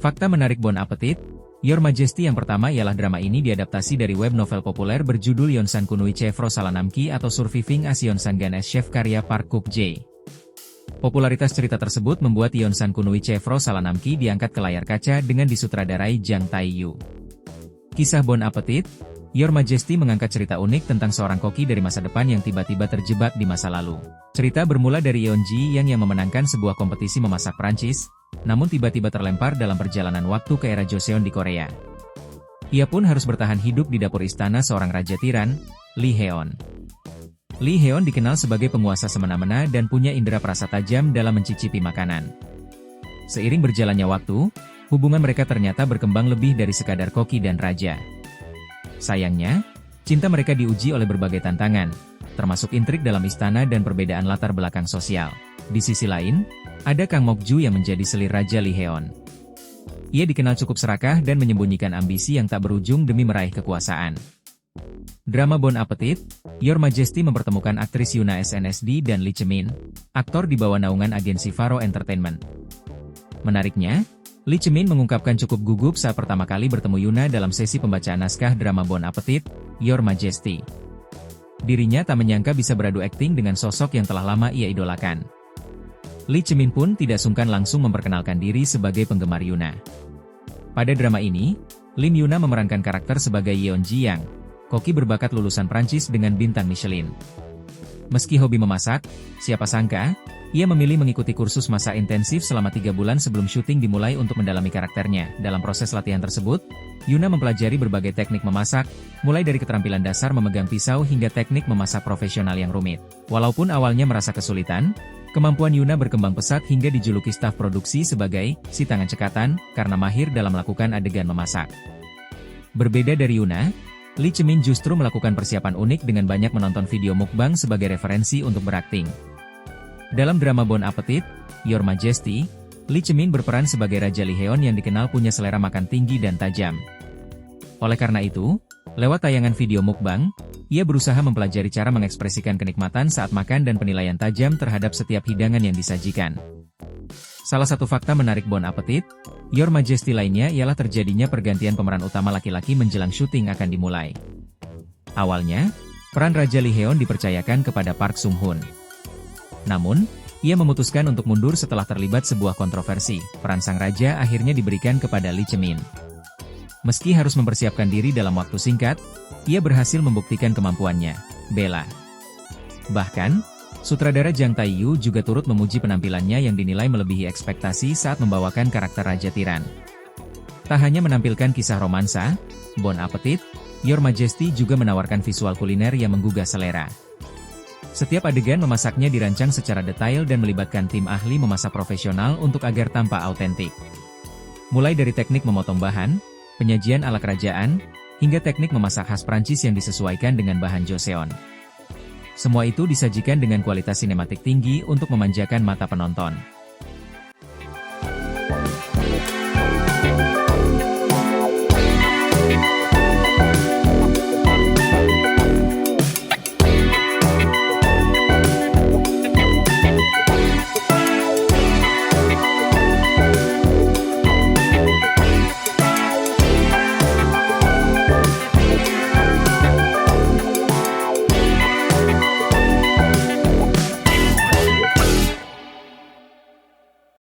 Fakta menarik Bon Appetit, Your Majesty yang pertama ialah drama ini diadaptasi dari web novel populer berjudul Yeonsan Kunui Chevro Salanamki atau Surviving as Yeonsan Gan as Chef karya Park Kuk-jae. Popularitas cerita tersebut membuat Yeonsan Kunui Chevro Salanamki diangkat ke layar kaca dengan disutradarai Jang Tae-yu. Kisah Bon Appetit, Your Majesty mengangkat cerita unik tentang seorang koki dari masa depan yang tiba-tiba terjebak di masa lalu. Cerita bermula dari Yeon-ji yang memenangkan sebuah kompetisi memasak Prancis, namun tiba-tiba terlempar dalam perjalanan waktu ke era Joseon di Korea. Ia pun harus bertahan hidup di dapur istana seorang raja tiran, Lee Heon. Lee Heon dikenal sebagai penguasa semena-mena dan punya indera perasa tajam dalam mencicipi makanan. Seiring berjalannya waktu, hubungan mereka ternyata berkembang lebih dari sekadar koki dan raja. Sayangnya, cinta mereka diuji oleh berbagai tantangan, termasuk intrik dalam istana dan perbedaan latar belakang sosial. Di sisi lain, ada Kang Mok-ju yang menjadi selir Raja Lee Heon. Ia dikenal cukup serakah dan menyembunyikan ambisi yang tak berujung demi meraih kekuasaan. Drama Bon Appetit, Your Majesty mempertemukan aktris Yoona SNSD dan Lee Chemin, aktor di bawah naungan agensi Faro Entertainment. Menariknya, Lee Chemin mengungkapkan cukup gugup saat pertama kali bertemu Yoona dalam sesi pembacaan naskah drama Bon Appetit, Your Majesty. Dirinya tak menyangka bisa beradu akting dengan sosok yang telah lama ia idolakan. Lee Chemin pun tidak sungkan langsung memperkenalkan diri sebagai penggemar Yoona. Pada drama ini, Lim Yoona memerankan karakter sebagai Yeon-ji yang koki berbakat lulusan Prancis dengan bintang Michelin. Meski hobi memasak, siapa sangka, ia memilih mengikuti kursus masak intensif selama 3 bulan sebelum syuting dimulai untuk mendalami karakternya. Dalam proses latihan tersebut, Yoona mempelajari berbagai teknik memasak, mulai dari keterampilan dasar memegang pisau hingga teknik memasak profesional yang rumit. Walaupun awalnya merasa kesulitan, kemampuan Yoona berkembang pesat hingga dijuluki staf produksi sebagai si tangan cekatan karena mahir dalam melakukan adegan memasak. Berbeda dari Yoona, Lee Chemin justru melakukan persiapan unik dengan banyak menonton video mukbang sebagai referensi untuk berakting. Dalam drama Bon Appetit, Your Majesty, Lee Chemin berperan sebagai Raja Lee Heon yang dikenal punya selera makan tinggi dan tajam. Oleh karena itu, lewat tayangan video mukbang, ia berusaha mempelajari cara mengekspresikan kenikmatan saat makan dan penilaian tajam terhadap setiap hidangan yang disajikan. Salah satu fakta menarik Bon Appetit, Your Majesty lainnya ialah terjadinya pergantian pemeran utama laki-laki menjelang syuting akan dimulai. Awalnya, peran Raja Lee Heon dipercayakan kepada Park Sung-hoon. Namun, ia memutuskan untuk mundur setelah terlibat sebuah kontroversi. Peran sang raja akhirnya diberikan kepada Lee Chemin. Meski harus mempersiapkan diri dalam waktu singkat, ia berhasil membuktikan kemampuannya. Bella. Bahkan, sutradara Jang Tae-yu juga turut memuji penampilannya yang dinilai melebihi ekspektasi saat membawakan karakter Raja Tiran. Tak hanya menampilkan kisah romansa, Bon Appetit, Your Majesty juga menawarkan visual kuliner yang menggugah selera. Setiap adegan memasaknya dirancang secara detail dan melibatkan tim ahli memasak profesional untuk agar tampak autentik. Mulai dari teknik memotong bahan, penyajian ala kerajaan, hingga teknik memasak khas Prancis yang disesuaikan dengan bahan Joseon. Semua itu disajikan dengan kualitas sinematik tinggi untuk memanjakan mata penonton.